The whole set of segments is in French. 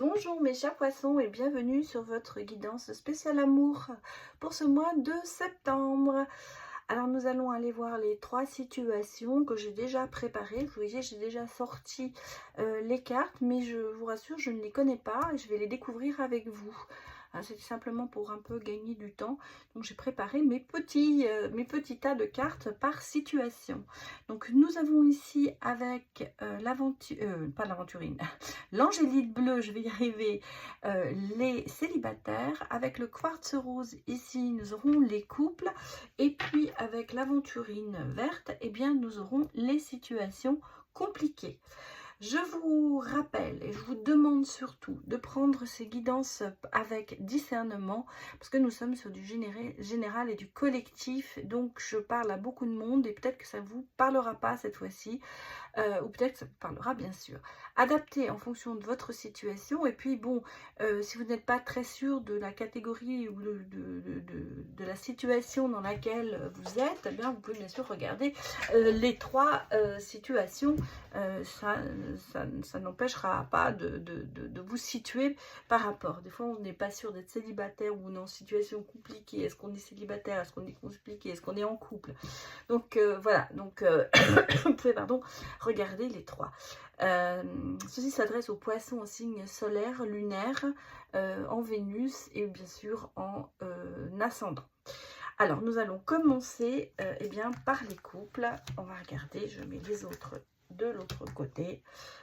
Bonjour mes chers poissons et bienvenue sur votre guidance spéciale amour pour ce mois de septembre. Alors nous allons aller voir les trois situations que j'ai déjà préparées. Vous voyez, j'ai déjà sorti les cartes, mais je vous rassure, je ne les connais pas et je vais les découvrir avec vous. C'était simplement pour un peu gagner du temps. Donc j'ai préparé mes petits tas de cartes par situation. Donc nous avons ici avec pas l'aventurine, l'angélite bleue, je vais y arriver, les célibataires. Avec le quartz rose ici, nous aurons les couples. Et puis avec l'aventurine verte, eh bien nous aurons les situations compliquées. Je vous rappelle et je vous demande surtout de prendre ces guidances avec discernement parce que nous sommes sur du général et du collectif, donc je parle à beaucoup de monde et peut-être que ça ne vous parlera pas cette fois-ci, ou peut-être que ça vous parlera bien sûr. Adaptez en fonction de votre situation et puis bon, si vous n'êtes pas très sûr de la catégorie ou de la situation dans laquelle vous êtes, eh bien vous pouvez bien sûr regarder les trois situations. Ça n'empêchera pas de vous situer par rapport. Des fois, on n'est pas sûr d'être célibataire ou on est en situation compliquée. Est-ce qu'on est célibataire? Est-ce qu'on est compliqué? Est-ce qu'on est en couple? Donc, voilà. Donc, vous pouvez, regarder les trois. Ceci s'adresse aux poissons en signe solaire, lunaire, en Vénus et bien sûr en ascendant. Alors, nous allons commencer eh bien, par les couples. On va regarder, je mets les autres de l'autre côté.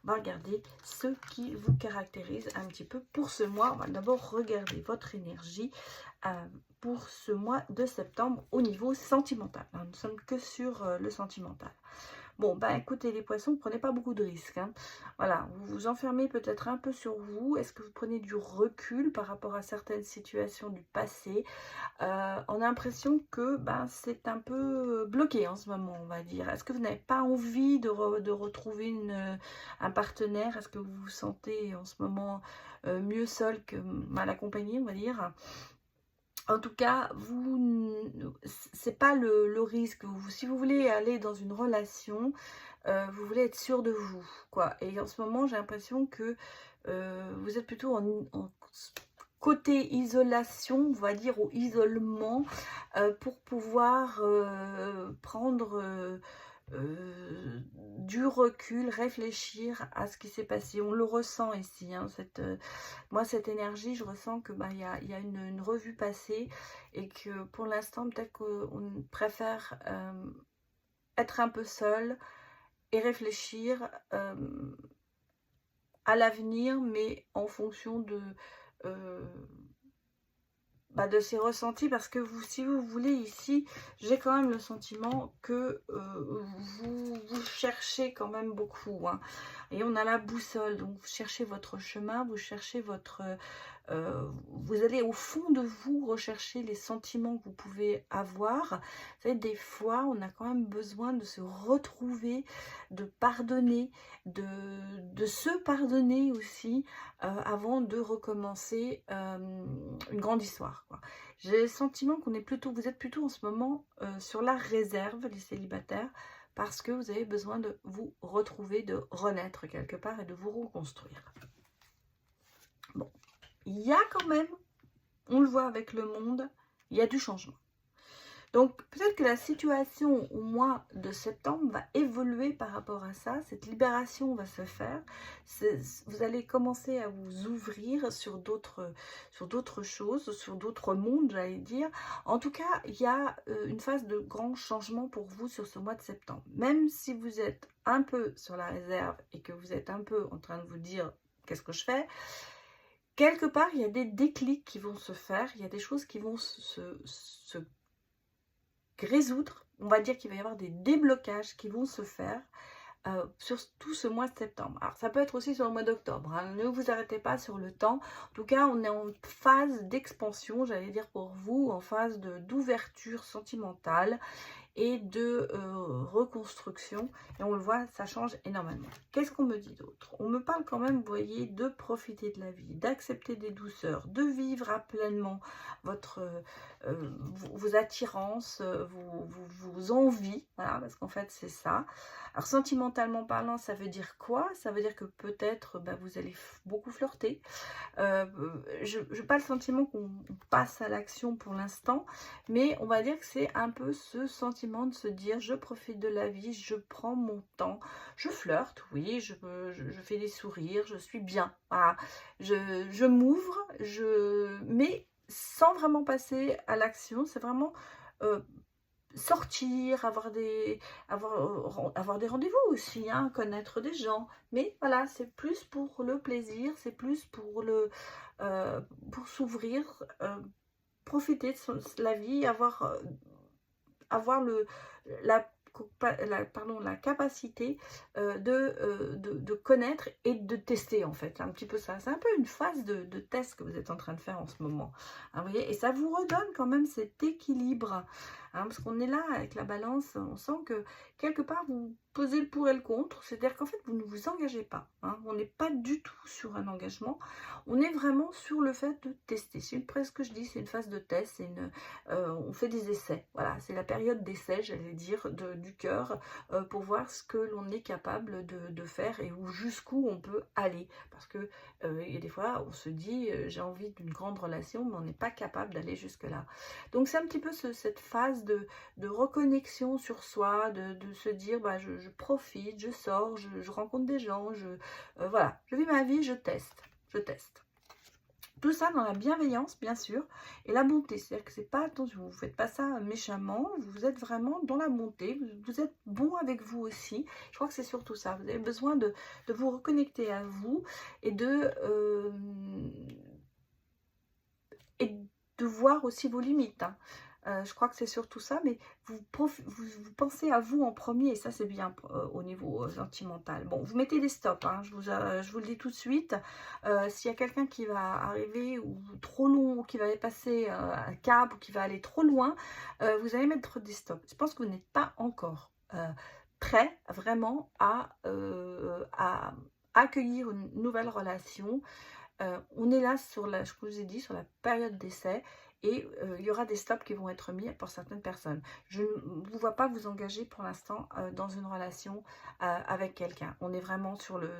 On va regarder ce qui vous caractérise un petit peu pour ce mois. On va d'abord regarder votre énergie pour ce mois de septembre au niveau sentimental. Alors, nous ne sommes que sur le sentimental. Bon, écoutez les poissons, prenez pas beaucoup de risques. Voilà, vous vous enfermez peut-être un peu sur vous. Est-ce que vous prenez du recul par rapport à certaines situations du passé? On a l'impression que c'est un peu bloqué en ce moment, on va dire. Est-ce que vous n'avez pas envie de retrouver un partenaire? Est-ce que vous vous sentez en ce moment mieux seul que mal accompagné, on va dire? En tout cas, c'est pas le risque. Si vous voulez aller dans une relation, vous voulez être sûr de vous, quoi. Et en ce moment, j'ai l'impression que vous êtes plutôt en côté isolation, on va dire, ou isolement, pour pouvoir prendre du recul, réfléchir à ce qui s'est passé. On le ressent ici, moi cette énergie, je ressens que y a une revue passée et que pour l'instant peut-être qu'on préfère être un peu seul et réfléchir à l'avenir, mais en fonction de ses ressentis, parce que si vous voulez ici, j'ai quand même le sentiment que vous cherchez quand même beaucoup, et on a la boussole, donc vous cherchez votre chemin, vous cherchez votre vous allez au fond de vous rechercher les sentiments que vous pouvez avoir. Vous savez, des fois on a quand même besoin de se retrouver, de pardonner, de se pardonner aussi, avant de recommencer une grande histoire, quoi. J'ai le sentiment qu'on est plutôt, vous êtes plutôt en ce moment sur la réserve, les célibataires, parce que vous avez besoin de vous retrouver, de renaître quelque part et de vous reconstruire. Bon, il y a quand même, on le voit avec le monde, il y a du changement. Donc, peut-être que la situation au mois de septembre va évoluer par rapport à ça. Cette libération va se faire. Vous allez commencer à vous ouvrir sur d'autres choses, sur d'autres mondes, j'allais dire. En tout cas, il y a une phase de grand changement pour vous sur ce mois de septembre. Même si vous êtes un peu sur la réserve et que vous êtes un peu en train de vous dire « qu'est-ce que je fais ?» Quelque part, il y a des déclics qui vont se faire. Il y a des choses qui vont se résoudre, on va dire qu'il va y avoir des déblocages qui vont se faire sur tout ce mois de septembre. Alors ça peut être aussi sur le mois d'octobre, ne vous arrêtez pas sur le temps. En tout cas, on est en phase d'expansion, j'allais dire pour vous, en phase d'ouverture sentimentale. et de reconstruction. Et on le voit, ça change énormément. Qu'est-ce qu'on me dit d'autre? On me parle quand même, vous voyez, de profiter de la vie, d'accepter des douceurs, de vivre à pleinement votre, vos attirances, vos envies, voilà, parce qu'en fait c'est ça. Alors sentimentalement parlant, ça veut dire quoi? Ça veut dire que peut-être vous allez beaucoup flirter. Je n'ai pas le sentiment qu'on passe à l'action pour l'instant, mais on va dire que c'est un peu ce sentiment de se dire je profite de la vie, je prends mon temps, je flirte, oui, je fais des sourires, je suis bien, voilà. Je m'ouvre, mais sans vraiment passer à l'action, c'est vraiment sortir, avoir des rendez-vous aussi, hein, connaître des gens. Mais voilà, c'est plus pour le plaisir, c'est plus pour pour s'ouvrir, profiter de la vie, avoir la capacité de connaître et de tester, en fait. C'est un petit peu ça. C'est un peu une phase de test que vous êtes en train de faire en ce moment. Hein, vous voyez, et ça vous redonne quand même cet équilibre. Hein, parce qu'on est là avec la balance, on sent que quelque part vous posez le pour et le contre. C'est-à-dire qu'en fait, vous ne vous engagez pas. Hein, on n'est pas du tout sur un engagement. On est vraiment sur le fait de tester. C'est presque ce que je dis, c'est une phase de test. On fait des essais. Voilà, c'est la période d'essai, j'allais dire, du cœur, pour voir ce que l'on est capable de faire et jusqu'où on peut aller. Parce que il y a des fois, on se dit, j'ai envie d'une grande relation, mais on n'est pas capable d'aller jusque-là. Donc c'est un petit peu cette phase de reconnexion sur soi, de se dire, je profite, je sors, je rencontre des gens, voilà, je vis ma vie, je teste. Tout ça dans la bienveillance, bien sûr, et la bonté. C'est-à-dire que c'est pas, attention, vous ne faites pas ça méchamment, vous êtes vraiment dans la bonté, vous êtes bon avec vous aussi. Je crois que c'est surtout ça. Vous avez besoin de vous reconnecter à vous et de voir aussi vos limites. Hein. Je crois que c'est surtout ça, mais vous pensez à vous en premier, et ça c'est bien au niveau sentimental. Bon, vous mettez des stops, hein, je vous le dis tout de suite. S'il y a quelqu'un qui va arriver, ou trop long, ou qui va passer un cap, ou qui va aller trop loin, vous allez mettre des stops. Je pense que vous n'êtes pas encore prêt vraiment à accueillir une nouvelle relation. On est là sur je vous ai dit, sur la période d'essai, et il y aura des stops qui vont être mis pour certaines personnes. Je ne vous vois pas vous engager pour l'instant dans une relation avec quelqu'un. On est vraiment sur le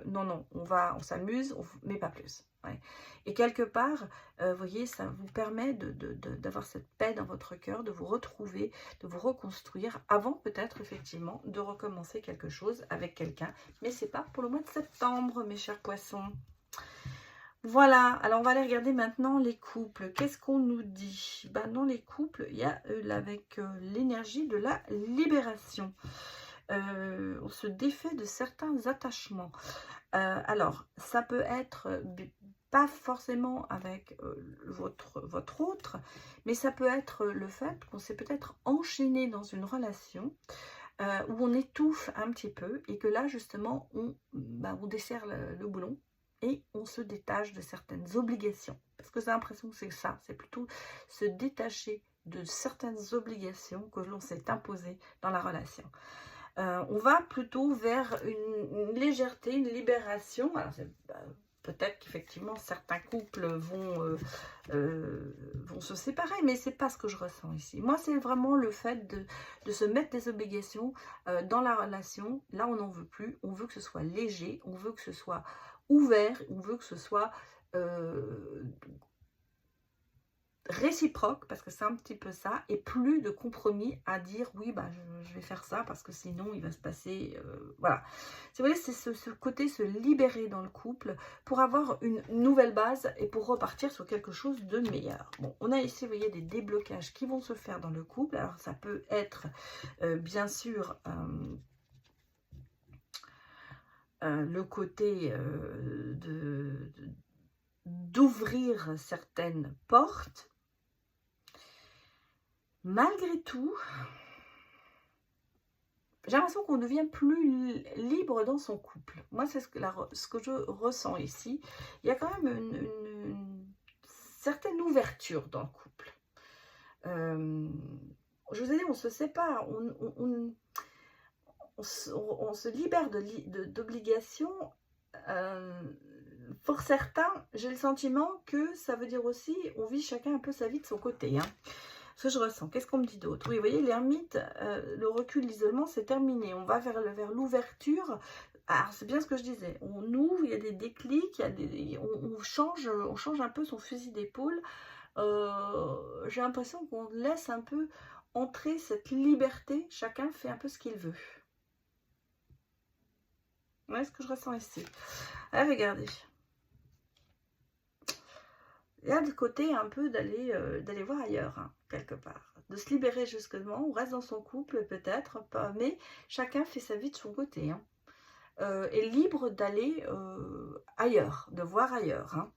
non, on s'amuse, mais pas plus. Ouais. Et quelque part, vous voyez, ça vous permet d'avoir cette paix dans votre cœur, de vous retrouver, de vous reconstruire, avant peut-être effectivement de recommencer quelque chose avec quelqu'un. Mais c'est pas pour le mois de septembre, mes chers poissons. Voilà, alors on va aller regarder maintenant les couples. Qu'est-ce qu'on nous dit? Dans les couples, il y a avec l'énergie de la libération. On se défait de certains attachements. Alors, ça peut être pas forcément avec votre autre, mais ça peut être le fait qu'on s'est peut-être enchaîné dans une relation où on étouffe un petit peu, et que là, justement, on desserre le boulon. Et on se détache de certaines obligations. Parce que j'ai l'impression que c'est ça. C'est plutôt se détacher de certaines obligations que l'on s'est imposées dans la relation. On va plutôt vers une légèreté, une libération. Alors, peut-être qu'effectivement, certains couples vont se séparer, mais c'est pas ce que je ressens ici. Moi, c'est vraiment le fait de se mettre des obligations dans la relation. Là, on n'en veut plus. On veut que ce soit léger. On veut que ce soit ouvert, on veut que ce soit réciproque, parce que c'est un petit peu ça, et plus de compromis à dire oui, je vais faire ça parce que sinon il va se passer voilà. Si vous voulez, c'est ce côté se libérer dans le couple pour avoir une nouvelle base et pour repartir sur quelque chose de meilleur. Bon, on a ici, vous voyez, des déblocages qui vont se faire dans le couple. Alors ça peut être bien sûr le côté d'ouvrir certaines portes. Malgré tout, j'ai l'impression qu'on devient plus libre dans son couple. Moi, c'est ce que je ressens ici. Il y a quand même une certaine ouverture dans le couple. je vous ai dit, on se sépare, on se libère d'obligations. Pour certains, j'ai le sentiment que ça veut dire aussi, on vit chacun un peu sa vie de son côté, hein. Ce que je ressens. Qu'est-ce qu'on me dit d'autre? Oui, vous voyez, l'ermite, le recul, l'isolement, c'est terminé. On va vers l'ouverture. Alors, c'est bien ce que je disais. On ouvre, il y a des déclics, on change un peu son fusil d'épaule. J'ai l'impression qu'on laisse un peu entrer cette liberté. Chacun fait un peu ce qu'il veut. Voilà ce que je ressens ici. Ah, regardez. Il y a le côté un peu d'aller voir ailleurs, hein, quelque part. De se libérer justement, on reste dans son couple peut-être, mais chacun fait sa vie de son côté. Hein. Est libre d'aller ailleurs, de voir ailleurs. Hein.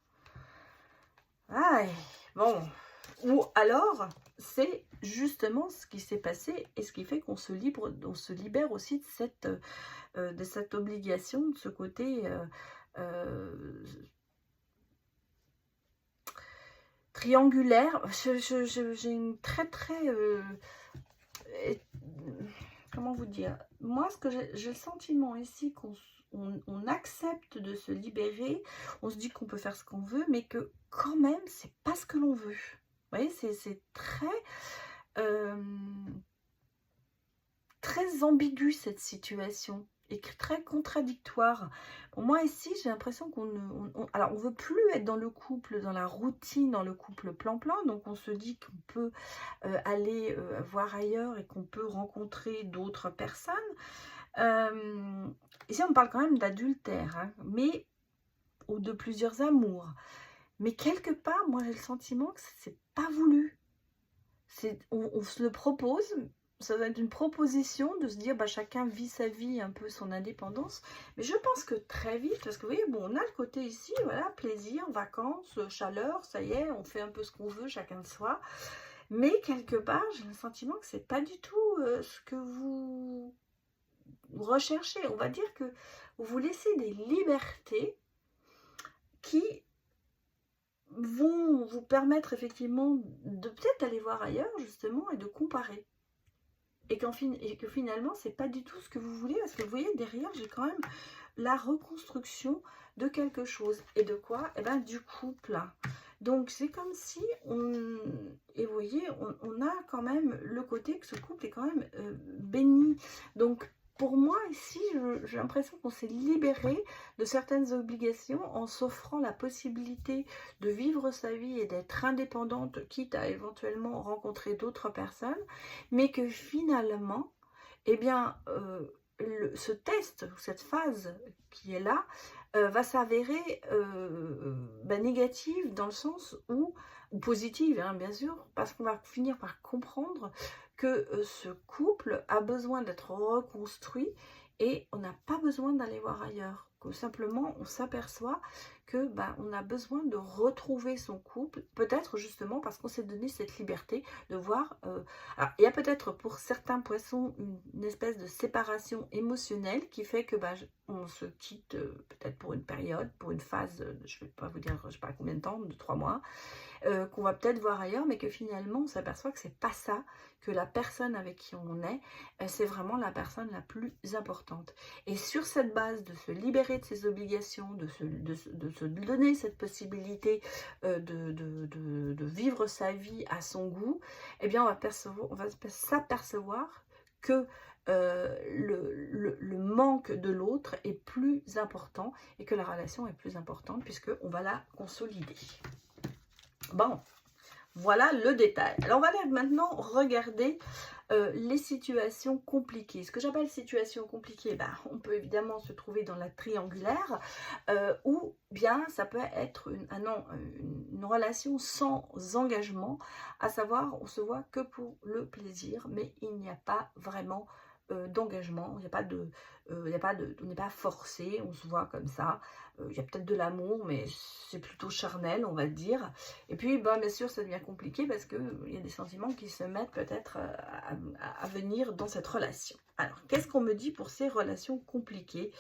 Ah, bon. Ou alors, c'est justement ce qui s'est passé et ce qui fait qu'on se libère aussi de cette obligation, de ce côté... triangulaire. J'ai une très comment vous dire, moi ce que j'ai le sentiment ici qu'on accepte de se libérer, on se dit qu'on peut faire ce qu'on veut, mais que quand même c'est pas ce que l'on veut. Vous voyez, c'est très ambigu cette situation et très contradictoire. Pour moi ici, j'ai l'impression alors on veut plus être dans le couple, dans la routine, dans le couple plan-plan, donc on se dit qu'on peut aller voir ailleurs et qu'on peut rencontrer d'autres personnes. Ici, on parle quand même d'adultère, hein, mais ou de plusieurs amours. Mais quelque part, moi j'ai le sentiment que c'est pas voulu. On se le propose. Ça va être une proposition de se dire, bah, chacun vit sa vie, un peu son indépendance. Mais je pense que très vite, parce que vous voyez, bon, on a le côté ici, voilà, plaisir, vacances, chaleur, ça y est, on fait un peu ce qu'on veut, chacun de soi. Mais quelque part, j'ai le sentiment que c'est pas du tout ce que vous recherchez. On va dire que vous vous laissez des libertés qui vont vous permettre effectivement de peut-être aller voir ailleurs, justement, et de comparer. Et que finalement, c'est pas du tout ce que vous voulez, parce que vous voyez, derrière, j'ai quand même la reconstruction de quelque chose. Et de quoi? Eh bien, du couple. Donc, c'est comme si et vous voyez, on a quand même le côté que ce couple est quand même béni. Donc, pour moi, ici, j'ai l'impression qu'on s'est libéré de certaines obligations en s'offrant la possibilité de vivre sa vie et d'être indépendante, quitte à éventuellement rencontrer d'autres personnes, mais que finalement, eh bien, ce test, cette phase qui est là, va s'avérer négative dans le sens ou positive, hein, bien sûr, parce qu'on va finir par comprendre que ce couple a besoin d'être reconstruit et on n'a pas besoin d'aller voir ailleurs. Que simplement, on s'aperçoit que on a besoin de retrouver son couple, peut-être justement parce qu'on s'est donné cette liberté de voir. Alors, il y a peut-être pour certains poissons une espèce de séparation émotionnelle qui fait que on se quitte peut-être pour une période, pour une phase, je ne vais pas vous dire, je ne sais pas combien de temps, de 3 mois, qu'on va peut-être voir ailleurs, mais que finalement on s'aperçoit que c'est pas ça, que la personne avec qui on est, c'est vraiment la personne la plus importante. Et sur cette base de se libérer de ses obligations, de se donner cette possibilité de vivre sa vie à son goût, eh bien on va s'apercevoir que le manque de l'autre est plus important et que la relation est plus importante puisqu'on va la consolider. Bon, voilà le détail. Alors, on va aller maintenant regarder les situations compliquées. Ce que j'appelle situation compliquée, on peut évidemment se trouver dans la triangulaire ou bien ça peut être une relation sans engagement, à savoir on se voit que pour le plaisir, mais il n'y a pas vraiment d'engagement, on n'est pas forcé, on se voit comme ça. Il y a peut-être de l'amour, mais c'est plutôt charnel, on va dire. Et puis, bien sûr, ça devient compliqué parce qu'il y a des sentiments qui se mettent peut-être à venir dans cette relation. Alors, qu'est-ce qu'on me dit pour ces relations compliquées?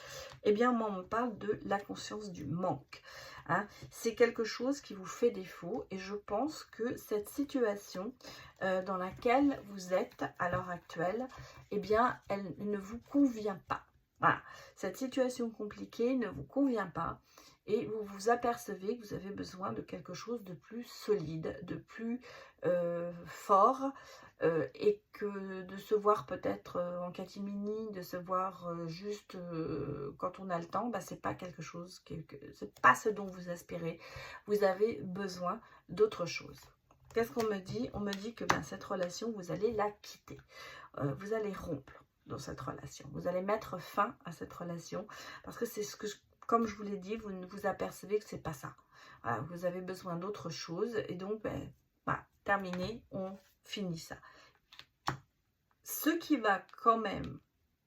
Eh bien, moi, on me parle de la conscience du manque. Hein. C'est quelque chose qui vous fait défaut et je pense que cette situation dans laquelle vous êtes à l'heure actuelle, eh bien, elle ne vous convient pas. Voilà. Cette situation compliquée ne vous convient pas et vous vous apercevez que vous avez besoin de quelque chose de plus solide, de plus fort, et que de se voir peut-être en catimini, de se voir juste quand on a le temps, bah, c'est pas quelque chose, c'est pas ce dont vous aspirez. Vous avez besoin d'autre chose. Qu'est-ce qu'on me dit? On me dit que ben, cette relation, vous allez la quitter. Vous allez rompre dans cette relation. Vous allez mettre fin à cette relation parce que c'est ce que, comme je vous l'ai dit, vous vous apercevez que c'est pas ça. Voilà, vous avez besoin d'autre chose et donc, ben, voilà, terminé, on finit ça. Ce qui va quand même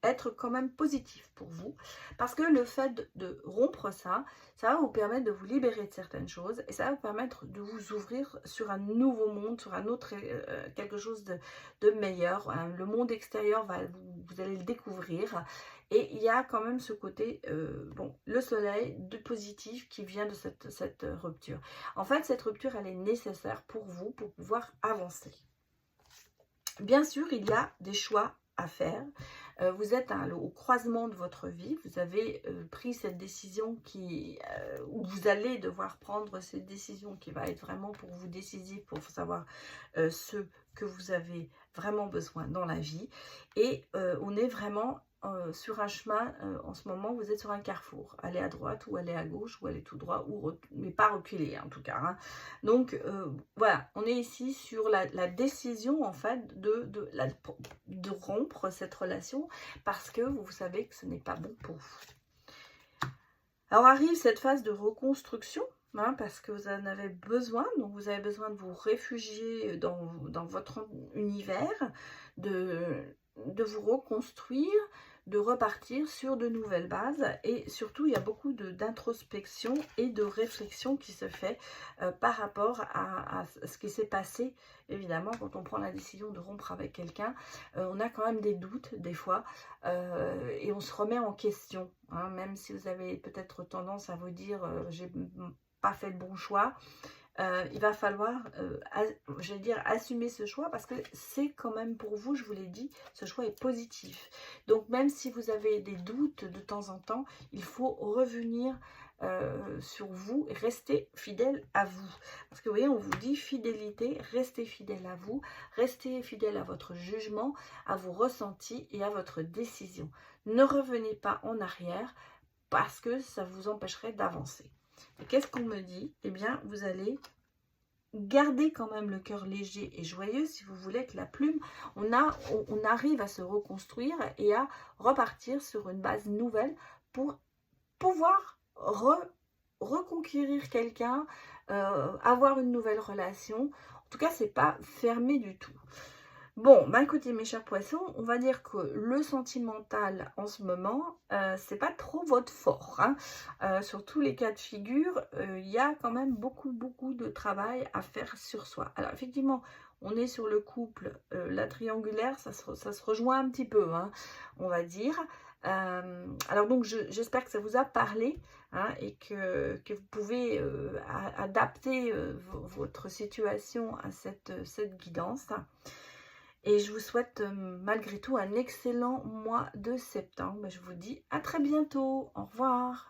être quand même positif pour vous, parce que le fait de rompre ça, ça va vous permettre de vous libérer de certaines choses et ça va vous permettre de vous ouvrir sur un nouveau monde, sur un autre, quelque chose de meilleur. Hein. Le monde extérieur, vous allez le découvrir et il y a quand même ce côté, bon, le soleil de positif qui vient de cette rupture. En fait, cette rupture, elle est nécessaire pour vous pour pouvoir avancer. Bien sûr, il y a des choix à faire. Vous êtes au croisement de votre vie. Vous avez pris cette décision où vous allez devoir prendre cette décision qui va être vraiment pour vous décisive, pour savoir ce que vous avez vraiment besoin dans la vie. Et on est vraiment sur un chemin, en ce moment, vous êtes sur un carrefour. Aller à droite ou aller à gauche ou aller tout droit, mais pas reculer en tout cas. Hein. Donc voilà, on est ici sur la décision en fait de rompre cette relation parce que vous savez que ce n'est pas bon pour vous. Alors arrive cette phase de reconstruction. Hein, parce que vous en avez besoin, donc vous avez besoin de vous réfugier dans votre univers, de vous reconstruire, de repartir sur de nouvelles bases et surtout il y a beaucoup d'introspection et de réflexion qui se fait par rapport à ce qui s'est passé. Évidemment, quand on prend la décision de rompre avec quelqu'un, on a quand même des doutes des fois et on se remet en question, hein, même si vous avez peut-être tendance à vous dire j'ai pas fait le bon choix. Il va falloir, je vais dire, assumer ce choix parce que c'est quand même pour vous, je vous l'ai dit, ce choix est positif. Donc même si vous avez des doutes de temps en temps, il faut revenir sur vous et rester fidèle à vous. Parce que vous voyez, on vous dit fidélité, restez fidèle à vous, restez fidèle à votre jugement, à vos ressentis et à votre décision. Ne revenez pas en arrière parce que ça vous empêcherait d'avancer. Qu'est-ce qu'on me dit? Eh bien, vous allez garder quand même le cœur léger et joyeux si vous voulez que la plume, on arrive à se reconstruire et à repartir sur une base nouvelle pour pouvoir reconquérir quelqu'un, avoir une nouvelle relation. En tout cas, c'est pas fermé du tout. Bon, bah écoutez mes chers poissons, on va dire que le sentimental en ce moment, c'est pas trop votre fort. Hein. Sur tous les cas de figure, il y a quand même beaucoup de travail à faire sur soi. Alors effectivement, on est sur le couple, la triangulaire, ça se rejoint un petit peu, hein, on va dire. Alors donc j'espère que ça vous a parlé hein, et que vous pouvez adapter votre situation à cette guidance. Et je vous souhaite malgré tout un excellent mois de septembre. Je vous dis à très bientôt. Au revoir.